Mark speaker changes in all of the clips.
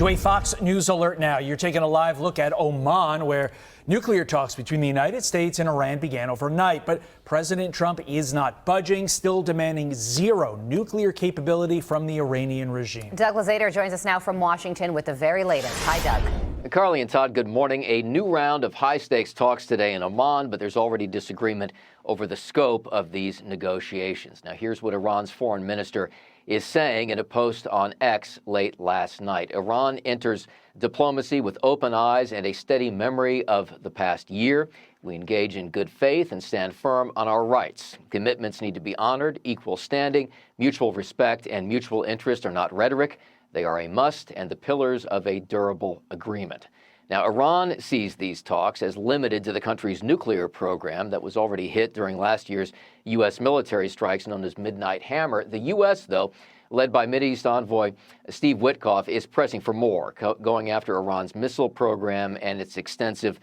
Speaker 1: To a Fox News alert now. You're taking a live look at Oman, where nuclear talks between the United States and Iran began overnight. But President Trump is not budging, still demanding zero nuclear capability from the Iranian regime.
Speaker 2: Doug Lazater joins us now from Washington with the very latest. Hi, Doug.
Speaker 3: Carly and Todd, good morning. A new round of high-stakes talks today in Oman, but there's already disagreement over the scope of these negotiations. Now, here's what Iran's foreign minister is saying in a post on X late last night. Iran enters diplomacy with open eyes and a steady memory of the past year. We engage in good faith and stand firm on our rights. Commitments need to be honored. Equal standing, mutual respect, and mutual interest are not rhetoric. They are a must and the pillars of a durable agreement. Now, Iran sees these talks as limited to the country's nuclear program that was already hit during last year's U.S. military strikes known as Midnight Hammer. The U.S., though, led by Mideast envoy Steve Witkoff, is pressing for more, going after Iran's missile program and its extensive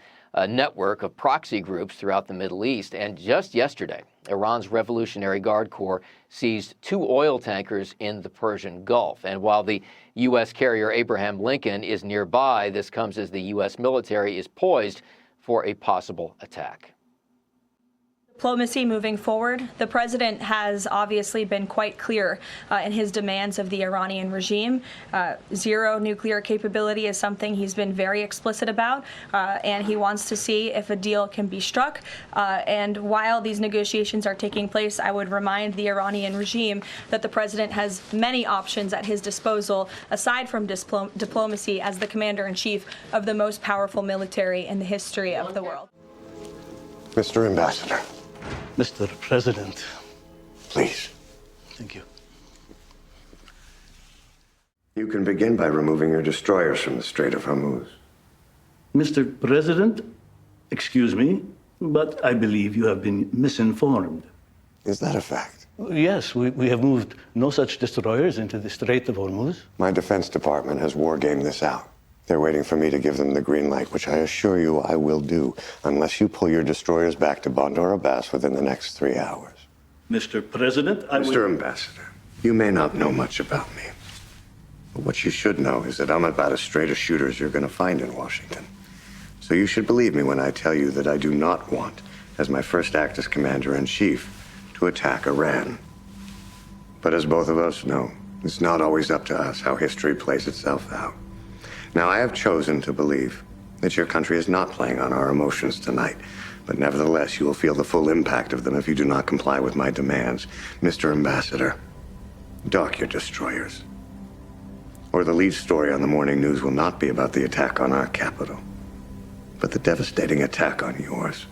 Speaker 3: network of proxy groups throughout the Middle East. And just yesterday, Iran's Revolutionary Guard Corps seized 2 oil tankers in the Persian Gulf. And while the U.S. carrier Abraham Lincoln is nearby, this comes as the U.S. military is poised for a possible attack.
Speaker 4: Diplomacy moving forward. The president has obviously been quite clear in his demands of the Iranian regime. Zero nuclear capability is something he's been very explicit about, and he wants to see if a deal can be struck. And while these negotiations are taking place, I would remind the Iranian regime that the president has many options at his disposal, aside from diplomacy, as the commander-in-chief of the most powerful military in the history of the world.
Speaker 5: Mr. Ambassador.
Speaker 6: Mr. President.
Speaker 5: Please.
Speaker 6: Thank you.
Speaker 5: You can begin by removing your destroyers from the Strait of Hormuz.
Speaker 6: Mr. President, excuse me, but I believe you have been misinformed.
Speaker 5: Is that a fact?
Speaker 6: Yes, we have moved no such destroyers into the Strait of Hormuz.
Speaker 5: My Defense Department has war-gamed this out. They're waiting for me to give them the green light, which I assure you I will do, unless you pull your destroyers back to Bandar Abbas within the next 3 hours.
Speaker 6: Mr. President,
Speaker 5: Mr. Ambassador, you may not know much about me, but what you should know is that I'm about as straight a shooter as you're going to find in Washington. So you should believe me when I tell you that I do not want, as my first act as Commander-in-Chief, to attack Iran. But as both of us know, it's not always up to us how history plays itself out. Now, I have chosen to believe that your country is not playing on our emotions tonight, but nevertheless, you will feel the full impact of them if you do not comply with my demands. Mr. Ambassador, dock your destroyers, or the lead story on the morning news will not be about the attack on our capital, but the devastating attack on yours.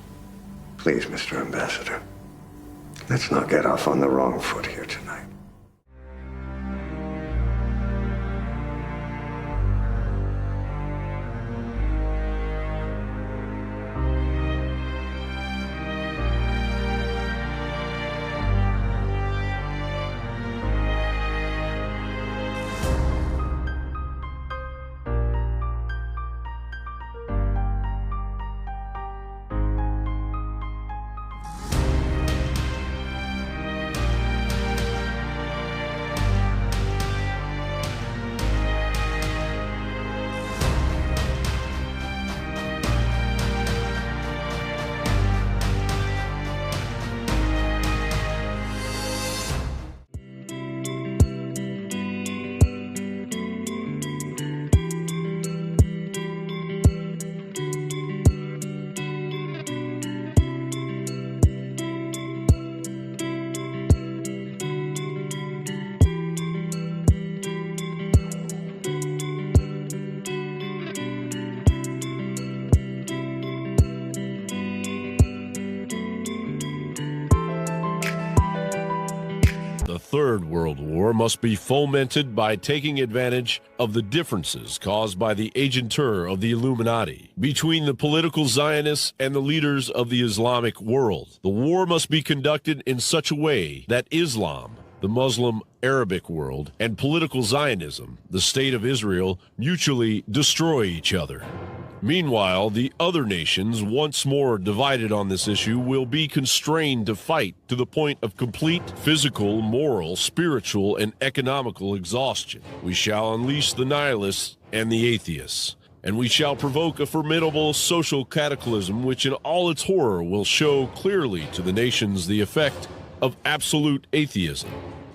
Speaker 5: Please, Mr. Ambassador, let's not get off on the wrong foot here tonight.
Speaker 7: The Third World War must be fomented by taking advantage of the differences caused by the agentur of the Illuminati between the political Zionists and the leaders of the Islamic world. The war must be conducted in such a way that Islam, the Muslim Arabic world, and political Zionism, the State of Israel, mutually destroy each other. Meanwhile, the other nations, once more divided on this issue, will be constrained to fight to the point of complete physical, moral, spiritual, and economical exhaustion. We shall unleash the nihilists and the atheists, and we shall provoke a formidable social cataclysm which in all its horror will show clearly to the nations the effect of absolute atheism,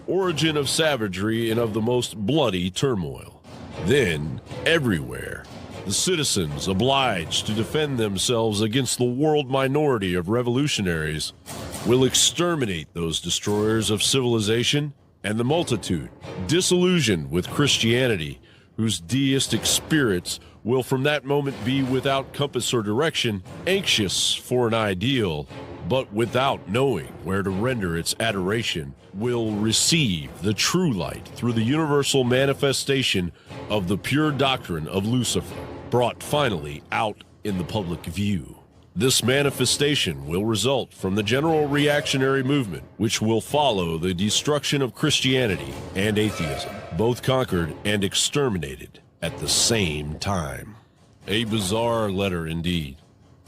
Speaker 7: origin of savagery and of the most bloody turmoil. Then, everywhere, the citizens obliged to defend themselves against the world minority of revolutionaries will exterminate those destroyers of civilization, and the multitude, disillusioned with Christianity, whose deistic spirits will from that moment be without compass or direction, anxious for an ideal, but without knowing where to render its adoration, will receive the true light through the universal manifestation of the pure doctrine of Lucifer, brought finally out in the public view. This manifestation will result from the general reactionary movement, which will follow the destruction of Christianity and atheism, both conquered and exterminated at the same time. A bizarre letter indeed.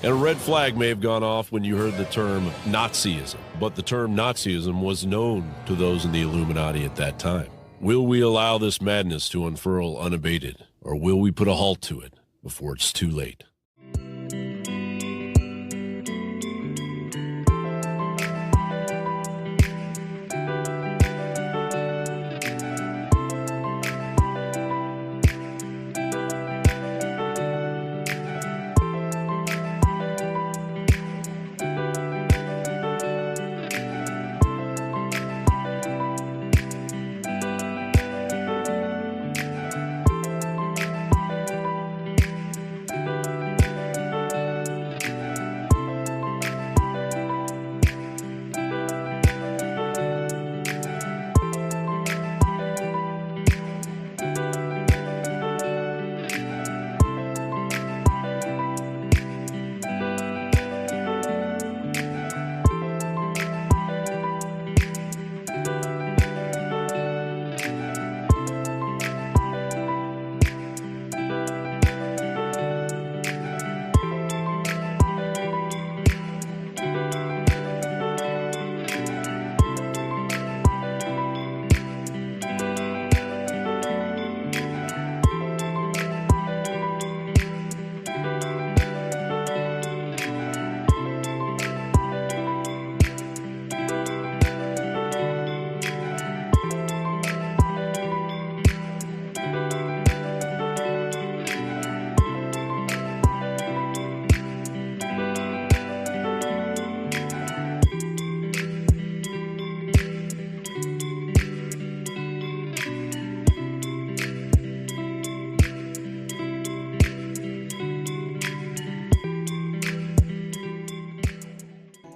Speaker 7: And a red flag may have gone off when you heard the term Nazism, but the term Nazism was known to those in the Illuminati at that time. Will we allow this madness to unfurl unabated, or will we put a halt to it before it's too late?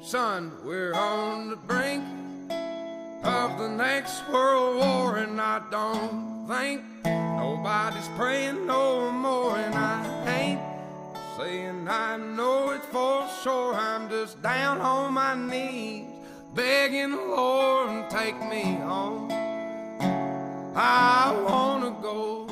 Speaker 8: Son, we're on the brink of the next world war, and I don't think nobody's praying no more. And I ain't saying I know it for sure. I'm just down on my knees begging the Lord to take me home. I wanna go